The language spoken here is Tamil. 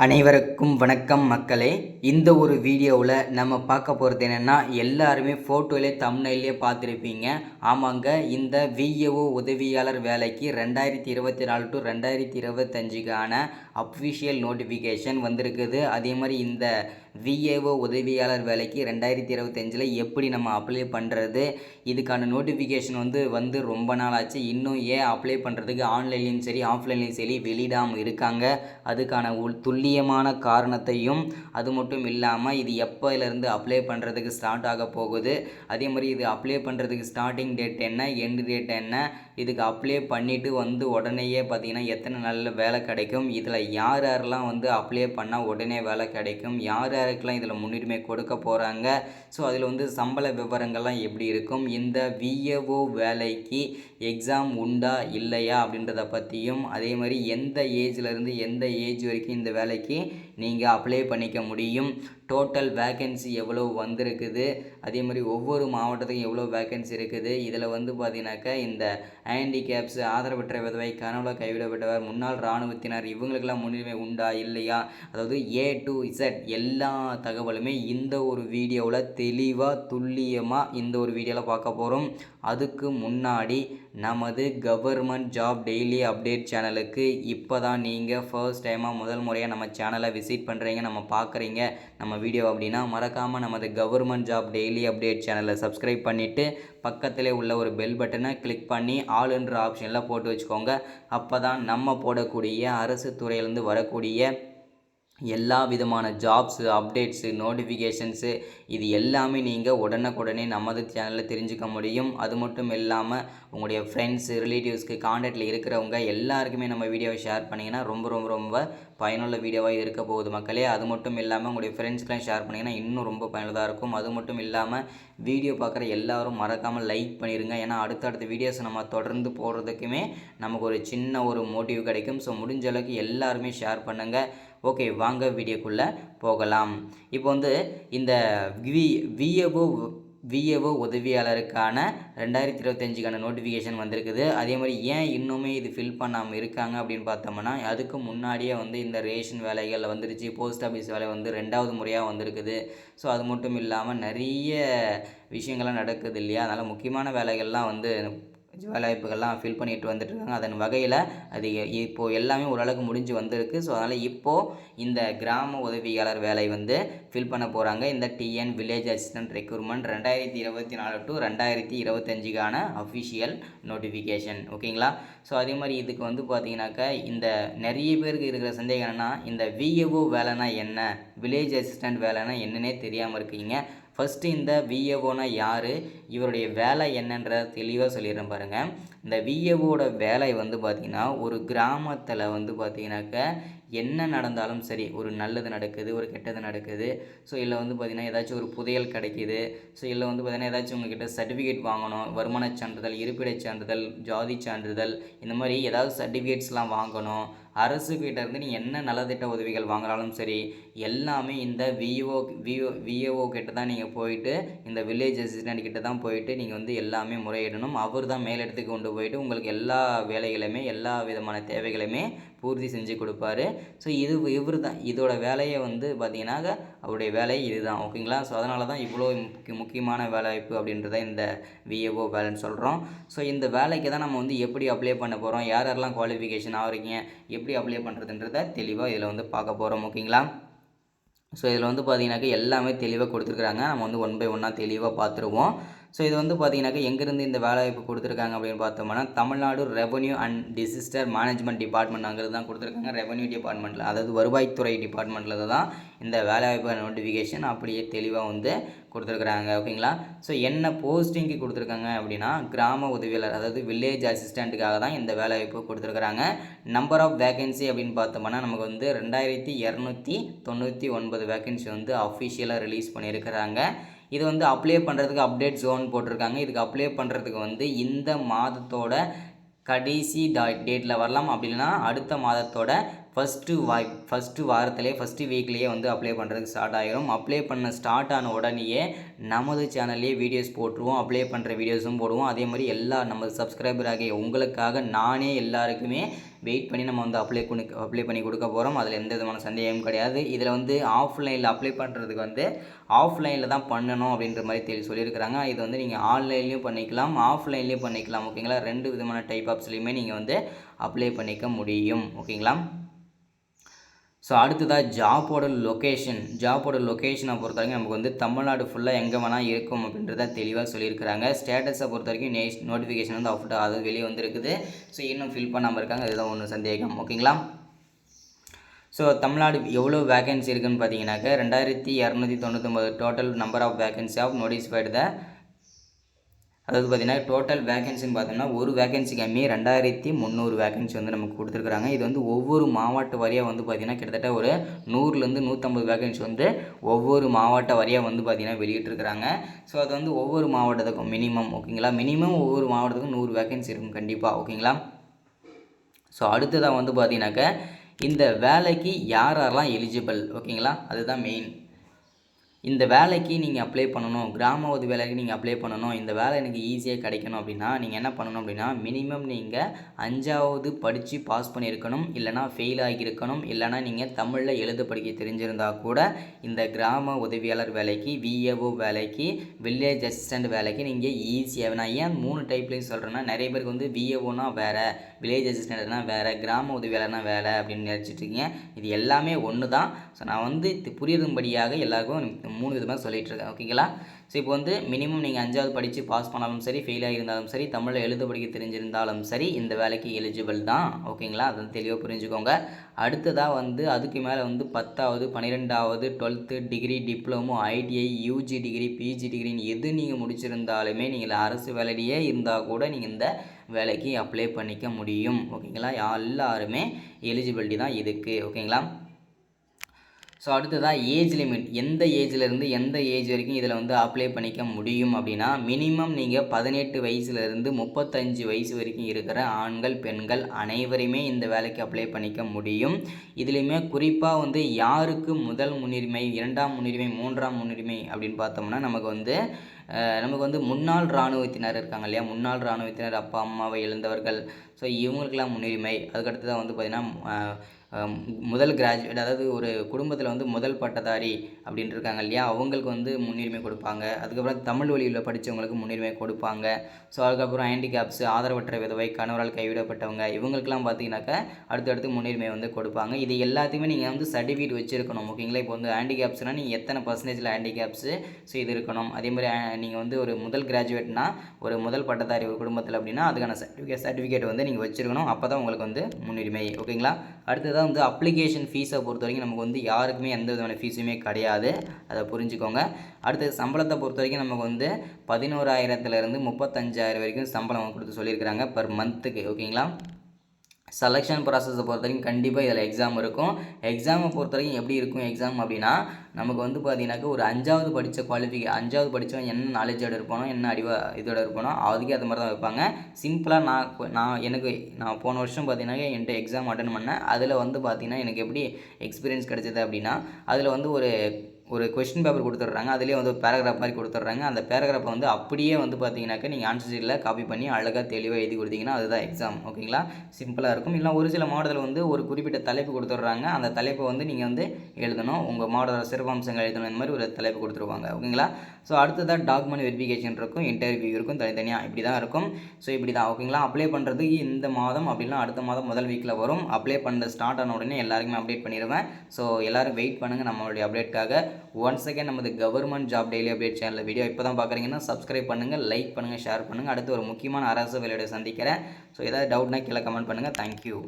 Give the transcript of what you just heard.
அனைவருக்கும் வணக்கம் மக்களே. இந்த ஒரு வீடியோவில் நம்ம பார்க்க போகிறது என்னென்னா, எல்லாருமே ஃபோட்டோவிலே தம்ப்நெயிலே பார்த்துருப்பீங்க. ஆமாங்க, இந்த விஏஓ உதவியாளர் வேலைக்கு 2024 டு 2025க்கான அஃபிஷியல் நோட்டிஃபிகேஷன் வந்திருக்குது. அதே மாதிரி இந்த விஏஓ உதவியாளர் வேலைக்கு 2025 எப்படி நம்ம அப்ளை பண்ணுறது, இதுக்கான நோட்டிஃபிகேஷன் வந்து ரொம்ப நாள் ஆச்சு. இன்னும் ஏன் அப்ளை பண்ணுறதுக்கு ஆன்லைன்லேயும் சரி ஆஃப்லைன்லேயும் சரி வெளியிடாமல் இருக்காங்க, அதுக்கான துல்லியமான காரணத்தையும், அது மட்டும் இல்லாமல் இது எப்போலேருந்து அப்ளை பண்ணுறதுக்கு ஸ்டார்ட் ஆக போகுது, அதே மாதிரி இது அப்ளை பண்ணுறதுக்கு ஸ்டார்டிங் டேட் என்ன, எண்டு டேட் என்ன, இதுக்கு அப்ளை பண்ணிவிட்டு உடனேயே பார்த்திங்கன்னா எத்தனை நாளில் வேலை கிடைக்கும், இதில் யார் யாரெல்லாம் அப்ளை பண்ணால் உடனே வேலை கிடைக்கும், யார் யாருக்கெல்லாம் இதில் முன்னுரிமை கொடுக்க போகிறாங்க, ஸோ அதில் சம்பள விவரங்கள்லாம் எப்படி இருக்கும், இந்த விஏஓ வேலைக்கு எக்ஸாம் உண்டா இல்லையா அப்படின்றத பற்றியும், அதே மாதிரி எந்த ஏஜ்லேருந்து எந்த ஏஜ் வரைக்கும் இந்த வேலைக்கு நீங்கள் அப்ளை பண்ணிக்க முடியும், டோட்டல் வேக்கன்சி எவ்வளோ வந்திருக்குது, அதே மாதிரி ஒவ்வொரு மாவட்டத்துக்கும் எவ்வளோ வேக்கன்சி இருக்குது, இதில் பார்த்தீங்கன்னாக்கா இந்த ஹேண்டிகேப்ஸ், ஆதரவற்ற விதவை, கனவுல கைவிடப்பட்டவர், முன்னாள் இராணுவத்தினர் இவங்களுக்கெல்லாம் முன்னுரிமை உண்டா இல்லையா, அதாவது A to Z எல்லா தகவலுமே இந்த ஒரு வீடியோவில் தெளிவாக துல்லியமாக இந்த ஒரு வீடியோவில் பார்க்க போகிறோம். அதுக்கு முன்னாடி நமது கவர்மெண்ட் ஜாப் டெய்லி அப்டேட் சேனலுக்கு இப்போ தான் நீங்கள் ஃபர்ஸ்ட் டைமாக முதல் முறையாக நம்ம சேனலை விசிட் பண்ணுறீங்க, நம்ம பார்க்குறீங்க நம்ம வீடியோ அப்படின்னா மறக்காமல் நமது கவர்மெண்ட் ஜாப் டெய்லி அப்டேட் சேனலை சப்ஸ்கிரைப் பண்ணிவிட்டு பக்கத்தில் உள்ள ஒரு பெல் பட்டனை கிளிக் பண்ணி ஆளுன்ற ஆப்ஷனில் போட்டு வச்சுக்கோங்க. அப்போ தான் நம்ம போடக்கூடிய அரசு துறையிலேருந்து வரக்கூடிய எல்லா விதமான ஜாப்ஸு, அப்டேட்ஸு, நோட்டிஃபிகேஷன்ஸு இது எல்லாமே நீங்கள் உடனுக்குடனே நமது சேனலில் தெரிஞ்சுக்க முடியும். அது மட்டும் இல்லாமல் உங்களுடைய ஃப்ரெண்ட்ஸு, ரிலேட்டிவ்ஸ்க்கு, காண்டாக்டில் இருக்கிறவங்க எல்லாருக்குமே நம்ம வீடியோவை ஷேர் பண்ணிங்கன்னா ரொம்ப பயனுள்ள வீடியோவாக இருக்க போகுது மக்களே. அது மட்டும் இல்லாமல் உங்களுடைய ஃப்ரெண்ட்ஸ்க்கெலாம் ஷேர் பண்ணிங்கன்னா இன்னும் ரொம்ப பயனுள்ளதாக இருக்கும். அது மட்டும் இல்லாமல் வீடியோ பார்க்குற எல்லாரும் மறக்காமல் லைக் பண்ணிடுங்க. ஏன்னா அடுத்தடுத்த வீடியோஸ் நம்ம தொடர்ந்து போடுறதுக்குமே நமக்கு ஒரு சின்ன ஒரு மோட்டிவ் கிடைக்கும். ஸோ முடிஞ்ச அளவுக்கு எல்லாருமே ஷேர் பண்ணுங்கள். ஓகே, வாங்க வீடியோக்குள்ளே போகலாம். இப்போ இந்த விஏஓ உதவியாளருக்கான 2025க்கான நோட்டிஃபிகேஷன் வந்திருக்குது. அதே மாதிரி ஏன் இன்னுமே இது ஃபில் பண்ணாமல் இருக்காங்க அப்படின்னு பார்த்தோம்னா, அதுக்கு முன்னாடியே இந்த ரேஷன் வேலைகள் வந்துருச்சு, போஸ்ட் ஆஃபீஸ் வேலை 2வது முறையாக வந்திருக்குது. ஸோ அது மட்டும் இல்லாமல் நிறைய விஷயங்கள்லாம் நடக்குது இல்லையா, அதனால் முக்கியமான வேலைகள்லாம் வேலைவாய்ப்புகள்லாம் ஃபில் பண்ணிட்டு வந்துட்டுருக்காங்க. அதன் வகையில் அது இப்போது எல்லாமே ஓரளவுக்கு முடிஞ்சு வந்திருக்கு. ஸோ அதனால் இப்போது இந்த கிராம உதவியாளர் வேலை ஃபில் பண்ண போகிறாங்க. இந்த TN village assistant recruitment 2024 to 2025க்கான அஃபிஷியல் நோட்டிஃபிகேஷன். ஓகேங்களா. ஸோ அதே மாதிரி இதுக்கு பார்த்தீங்கன்னாக்கா இந்த நிறைய பேருக்கு இருக்கிற சந்தேகம் என்னென்னா, இந்த விஏஓ வேலைனா என்ன, வில்லேஜ் அசிஸ்டன்ட் வேலைனா என்னன்னே தெரியாமல் இருக்கீங்க. ஃபஸ்ட்டு இந்த விஏஓனா யார், இவருடைய வேலை என்னன்ற தெளிவாக சொல்லிடுறேன் பாருங்கள். இந்த விஏஓட வேலை பார்த்திங்கன்னா, ஒரு கிராமத்தில் பார்த்திங்கனாக்கா என்ன நடந்தாலும் சரி, ஒரு நல்லது நடக்குது, ஒரு கெட்டது நடக்குது, ஸோ இல்லை பார்த்திங்கன்னா ஏதாச்சும் ஒரு புதையல் கிடைக்கிது, ஸோ இல்லை பார்த்திங்கன்னா ஏதாச்சும் உங்கள்கிட்ட சர்டிஃபிகேட் வாங்கணும், வருமானச் சான்றிதழ், இருப்பிடச் சான்றிதழ், ஜாதி சான்றிதழ், இந்த மாதிரி ஏதாவது சர்டிஃபிகேட்ஸ்லாம் வாங்கணும், அரசுக்கிட்ட இருந்து நீங்கள் என்ன நலத்திட்ட உதவிகள் வாங்கினாலும் சரி எல்லாமே இந்த விஏஓ கிட்ட தான் நீங்கள் போயிட்டு, இந்த வில்லேஜ் அசிஸ்டண்ட் கிட்ட தான் போயிட்டு நீங்கள் எல்லாமே முறையிடணும். அவர் தான் மேலிடத்துக்கு கொண்டு போயிட்டு உங்களுக்கு எல்லா வேலைகளுமே எல்லா விதமான தேவைகளையுமே பூர்த்தி செஞ்சு கொடுப்பாரு. ஸோ இவர் தான் இதோட வேலையை பார்த்தீங்கன்னா அவருடைய வேலை இதுதான். ஓகேங்களா. ஸோ அதனால தான் இவ்வளோ முக்கியமான வேலைவாய்ப்பு அப்படின்றத இந்த விஏஓ வேலைன்னு சொல்கிறோம். ஸோ இந்த வேலைக்கு தான் நம்ம எப்படி அப்ளை பண்ண போகிறோம், யார் யாரெல்லாம் குவாலிஃபிகேஷன் ஆகிறீங்க, எப்படி அப்ளை பண்ணுறதுன்றத தெளிவாக இதில் பார்க்க போகிறோம். ஓகேங்களா. ஸோ இதில் பார்த்தீங்கன்னாக்கா எல்லாமே தெளிவாக கொடுத்துருக்குறாங்க. நம்ம ஒன் பை ஒன்னாக தெளிவாக பார்த்துருவோம். ஸோ இது பார்த்தீங்கன்னாக்கா எங்கேருந்து இந்த வேலைவாய்ப்பு கொடுத்துருக்காங்க அப்படின்னு பார்த்தோம்னா, Tamil Nadu revenue and disaster management department அங்கிறது தான் கொடுத்துருக்காங்க. ரெவன்யூ டிபார்ட்மெண்ட்டில், அதாவது வருவாய்த்துறை டிபார்ட்மெண்ட்டில் தான் இந்த வேலைவாய்ப்பு நோட்டிஃபிகேஷன் அப்படியே தெளிவாக கொடுத்துருக்குறாங்க. ஓகேங்களா. ஸோ என்ன போஸ்டிங்க்கு கொடுத்துருக்காங்க அப்படின்னா, கிராம உதவியாளர், அதாவது வில்லேஜ் அசிஸ்டண்ட்டுக்காக தான் இந்த வேலைவாய்ப்பு கொடுத்துருக்குறாங்க. நம்பர் ஆஃப் வேகன்சி அப்படின்னு பார்த்தோம்னா நமக்கு 2299 வேகன்சி அஃபிஷியலாக ரிலீஸ் பண்ணியிருக்கிறாங்க. இது அப்ளை பண்ணுறதுக்கு அப்டேட் ஜோன் போட்டிருக்காங்க. இதுக்கு அப்ளை பண்ணுறதுக்கு இந்த மாதத்தோட கடைசி டேட்டில் வரலாம், அப்படி இல்லைனா அடுத்த மாதத்தோட ஃபஸ்ட்டு வாரத்திலே ஃபஸ்ட்டு வீக்லேயே அப்ளை பண்ணுறதுக்கு ஸ்டார்ட் ஆகிரும். அப்ளை பண்ண ஸ்டார்ட் ஆன உடனேயே நமது சேனல்லையே வீடியோஸ் போட்டுருவோம், அப்ளை பண்ணுற வீடியோஸும் போடுவோம். அதே மாதிரி எல்லா நமது சப்ஸ்கிரைபர் ஆகிய உங்களுக்காக நானே எல்லாருக்குமே வெயிட் பண்ணி நம்ம வந்து அப்ளை பண்ணி கொடுக்க போகிறோம். அதில் எந்த விதமான சந்தேகமும் கிடையாது. இதில் வந்து ஆஃப்லைனில் அப்ளை பண்ணுறதுக்கு வந்து ஆஃப்லைனில் தான் பண்ணணும் அப்படின்ற மாதிரி சொல்லியிருக்கிறாங்க. இது வந்து நீங்கள் ஆன்லைன்லேயும் பண்ணிக்கலாம், ஆஃப்லைன்லேயும் பண்ணிக்கலாம். ஓகேங்களா, 2 விதமான டைப் ஆப்ஸ்லையுமே நீங்கள் வந்து அப்ளை பண்ணிக்க முடியும். ஓகேங்களா. ஸோ அடுத்ததாக ஜாபோட லொக்கேஷனை பொறுத்த வரைக்கும் நமக்கு வந்து தமிழ்நாடு ஃபுல்லாக எங்கே வேணால் இருக்கும் அப்படின்றத தெளிவாக சொல்லியிருக்கிறாங்க. ஸ்டேட்டஸை பொறுத்த வரைக்கும் நோட்டிஃபிகேஷன் வந்து அது வெளியே வந்துருக்குது. ஸோ இன்னும் ஃபில் பண்ணாமல் இருக்காங்க, அதுதான் ஒன்று சந்தேகம். ஓகேங்களா. ஸோ தமிழ்நாடு எவ்வளோ வேகன்சி இருக்குதுன்னு பார்த்தீங்கன்னாக்க 2299 total number of vacancy of notified அதாவது பார்த்தீங்கன்னா டோட்டல் வேகன்சின்னு பார்த்தோம்னா ஒரு வேகன்சி கம்மி 2300 வேகன்சி வந்து நமக்கு கொடுத்துருக்குறாங்க. இது வந்து ஒவ்வொரு மாவட்ட வாரியாக வந்து பார்த்திங்கன்னா கிட்டத்தட்ட ஒரு 100லேருந்து 150 வேகன்சி வந்து ஒவ்வொரு மாவட்ட வாரியாக வந்து பார்த்திங்கன்னா வெளியிட்டிருக்கிறாங்க. ஸோ அது வந்து ஒவ்வொரு மாவட்டத்துக்கும் மினிமம், ஓகேங்களா, மினிமம் ஒவ்வொரு மாவட்டத்துக்கும் 100 வேகன்சி இருக்கும் கண்டிப்பாக. ஓகேங்களா. ஸோ அடுத்ததாக வந்து பார்த்தீங்கன்னாக்க இந்த வேலைக்கு யாரெல்லாம் எலிஜிபிள், ஓகேங்களா, அதுதான் மெயின். இந்த வேலைக்கு நீங்கள் அப்ளை பண்ணணும், கிராம உதவி வேலைக்கு நீங்கள் அப்ளை பண்ணணும், இந்த வேலை எனக்கு ஈஸியாக கிடைக்கணும் அப்படின்னா நீங்கள் என்ன பண்ணணும் அப்படின்னா மினிமம் நீங்கள் 5வது படித்து பாஸ் பண்ணியிருக்கணும், இல்லைனா ஃபெயில் ஆகியிருக்கணும், இல்லைனா நீங்கள் தமிழில் எழுத படிக்க தெரிஞ்சிருந்தால் கூட இந்த கிராம உதவியாளர் வேலைக்கு, விஏஓ வேலைக்கு, வில்லேஜ் அசிஸ்டண்ட் வேலைக்கு நீங்கள் ஈஸியாக. நான் ஏன் 3 டைப்லேயும் சொல்கிறேன்னா நிறைய பேருக்கு வந்து விஏஓனா வேறு, வில்லேஜ் அசிஸ்டண்ட்னா வேறு, கிராம உதவியாளர்னா வேறு அப்படின்னு நினச்சிட்ருக்கீங்க. இது எல்லாமே ஒன்று தான். ஸோ நான் வந்து புரியும்படியாக எல்லாருக்கும் 3 விதமாக சொல்லிகிட்ருக்கேன். ஓகேங்களா. ஸோ இப்போ வந்து மினிமம் நீங்கள் 5வது படித்து பாஸ் பண்ணாலும் சரி, ஃபெயிலாக இருந்தாலும் சரி, தமிழில் எழுத படிக்க தெரிஞ்சிருந்தாலும் சரி இந்த வேலைக்கு எலிஜிபிள் தான். ஓகேங்களா, அதை தெளிவாக புரிஞ்சுக்கோங்க. அடுத்ததாக வந்து அதுக்கு மேலே வந்து 10வது 12வது 12th degree, diploma, ITI, UG degree, PG டிகிரின்னு எது நீங்கள் முடிச்சிருந்தாலுமே நீங்கள் அரசு வேலையிலேயே இருந்தால் கூட நீங்கள் இந்த வேலைக்கு அப்ளை பண்ணிக்க முடியும். ஓகேங்களா, எல்லாருமே எலிஜிபிலிட்டி தான் இதுக்கு. ஓகேங்களா. ஸோ அடுத்ததாக ஏஜ் லிமிட், எந்த ஏஜ்லேருந்து எந்த ஏஜ் வரைக்கும் இதில் வந்து அப்ளை பண்ணிக்க முடியும் அப்படின்னா மினிமம் நீங்கள் 18 வயசுலேருந்து 35 வயசு வரைக்கும் இருக்கிற ஆண்கள் பெண்கள் அனைவரையுமே இந்த வேலைக்கு அப்ளை பண்ணிக்க முடியும். இதுலேயுமே குறிப்பாக வந்து யாருக்கு முதல் முன்னுரிமை, 2ஆம் முன்னுரிமை, 3ஆம் முன்னுரிமை அப்படின்னு பார்த்தோம்னா நமக்கு வந்து முன்னாள் இராணுவத்தினர் இருக்காங்க இல்லையா, முன்னாள் இராணுவத்தினர், அப்பா அம்மாவை இழந்தவர்கள், ஸோ இவங்களுக்கெல்லாம் முன்னுரிமை. அதுக்கடுத்து தான் வந்து பார்த்திங்கன்னா முதல் கிராஜுவேட், அதாவது ஒரு குடும்பத்தில் வந்து முதல் பட்டதாரி அப்படின்னு இருக்காங்க இல்லையா, அவங்களுக்கு வந்து முன்னுரிமை கொடுப்பாங்க. அதுக்கப்புறம் தமிழ் வழியில் படித்தவங்களுக்கு முன்னுரிமை கொடுப்பாங்க. ஸோ அதுக்கப்புறம் ஹேண்டிகேப்ஸு, ஆதரவற்ற விதவை, கணவரால் கைவிடப்பட்டவங்க, இவங்களுக்கெல்லாம் பார்த்தீங்கன்னாக்கா அடுத்தடுத்து முன்னுரிமை வந்து கொடுப்பாங்க. இது எல்லாத்தையுமே நீங்கள் வந்து சர்டிஃபிகேட் வச்சுருக்கணும். ஓகேங்களா. இப்போ வந்து ஹேண்டிகேப்ஸ்னால் நீங்கள் எத்தனை பர்சன்டேஜில் ஹேண்டிகேப்ஸு, ஸோ இது இருக்கணும். அதேமாதிரி நீங்கள் வந்து ஒரு முதல் கிராஜுவேட்னா, ஒரு முதல் பட்டதாரி ஒரு குடும்பத்தில் அப்படின்னா அதுக்கான சர்டிஃபிகேட் வந்து நீங்கள் வச்சுருக்கணும். அப்போ தான் உங்களுக்கு வந்து முன்னுரிமை. ஓகேங்களா. அடுத்ததாக வந்து அப்ளிகேஷன் ஃபீஸை பொறுத்த வரைக்கும் நமக்கு வந்து யாருக்குமே எந்த விதமான ஃபீஸுமே கிடையாது, அதை புரிஞ்சுக்கோங்க. அடுத்தது சம்பளத்தை பொறுத்த வரைக்கும் நமக்கு வந்து 11,000லேருந்து 35,000 வரைக்கும் சம்பளம் கொடுத்து சொல்லியிருக்கிறாங்க பர் மந்த்துக்கு. ஓகேங்களா. செலெக்ஷன் ப்ராசஸை பொறுத்த வரைக்கும் கண்டிப்பாக இதில் எக்ஸாம் இருக்கும். எக்ஸாமை பொறுத்த வரைக்கும் எப்படி இருக்கும் எக்ஸாம் அப்படின்னா நமக்கு வந்து பார்த்தீங்கன்னாக்கா ஒரு 5வது படித்த 5வது படித்தவன் என்ன நாலேஜோடு இருப்பானோ, என்ன இதோட இருப்பானோ அதுக்கே அது மாதிரி தான் வைப்பாங்க. சிம்பிளாக நான் போன வருஷம் பார்த்தீங்கன்னாக்கா என்கிட்ட எக்ஸாம் அட்டன் பண்ணேன். அதில் வந்து பார்த்தீங்கன்னா எனக்கு எப்படி எக்ஸ்பீரியன்ஸ் கிடைச்சது அப்படின்னா அதில் வந்து ஒரு கொஸ்டின் பேப்பர் கொடுத்துட்றாங்க, அதிலே வந்து ஒரு பேராகிராஃப் மாதிரி கொடுத்துட்றாங்க. அந்த பேராகிராஃபை வந்து அப்படியே வந்து பார்த்தீங்கன்னாக்கா நீங்கள் ஆன்சர் ஷீட்டில் காப்பி பண்ணி அழகாக தெளிவாக எழுதி கொடுத்தீங்கன்னா அதுதான் எக்ஸாம். ஓகேங்களா. சிம்பிளாக இருக்கும். இல்லை ஒரு சில மாவட்டத்தில் வந்து ஒரு குறிப்பிட்ட தலைப்பு கொடுத்துட்றாங்க, அந்த தலைப்பை வந்து நீங்கள் வந்து எழுதணும், உங்கள் மாவட்டத்தோட சிறப்பம்சங்கள் எழுதணும், இந்த மாதிரி ஒரு தலைப்பு கொடுத்துருவாங்க. ஓகேங்களா. ஸோ அடுத்ததாக டாக்குமெண்ட் வெரிஃபிகேஷன் இருக்கும், இன்டர்வியூ இருக்கும், தனித்தனியாக இப்படி தான் இருக்கும். ஸோ இப்படி தான். ஓகேங்களா. அப்ளை பண்ணுறதுக்கு இந்த மாதம் அப்படின்னா அடுத்த மாதம் முதல் வீக்கில் வரும். அப்ளை பண்ண ஸ்டார்ட் ஆன உடனே எல்லாருக்குமே அப்டேட் பண்ணிடுவேன். ஸோ எல்லோரும் வெயிட் பண்ணுங்கள் நம்மளுடைய அப்டேட்காக. ஒன்ஸ் அகேன் நமது government job daily update channel video இப்போ தான் பார்க்குறீங்கன்னா சப்ஸ்கிரைப் பண்ணுங்கள், லைக் பண்ணுங்கள், ஷேர் பண்ணுங்கள். அடுத்து ஒரு முக்கியமான அரசு வேலையோட சந்திக்கிறேன். ஸோ ஏதாவது டவுட்னா கீழே கமெண்ட் பண்ணுங்கள். தேங்க்யூ.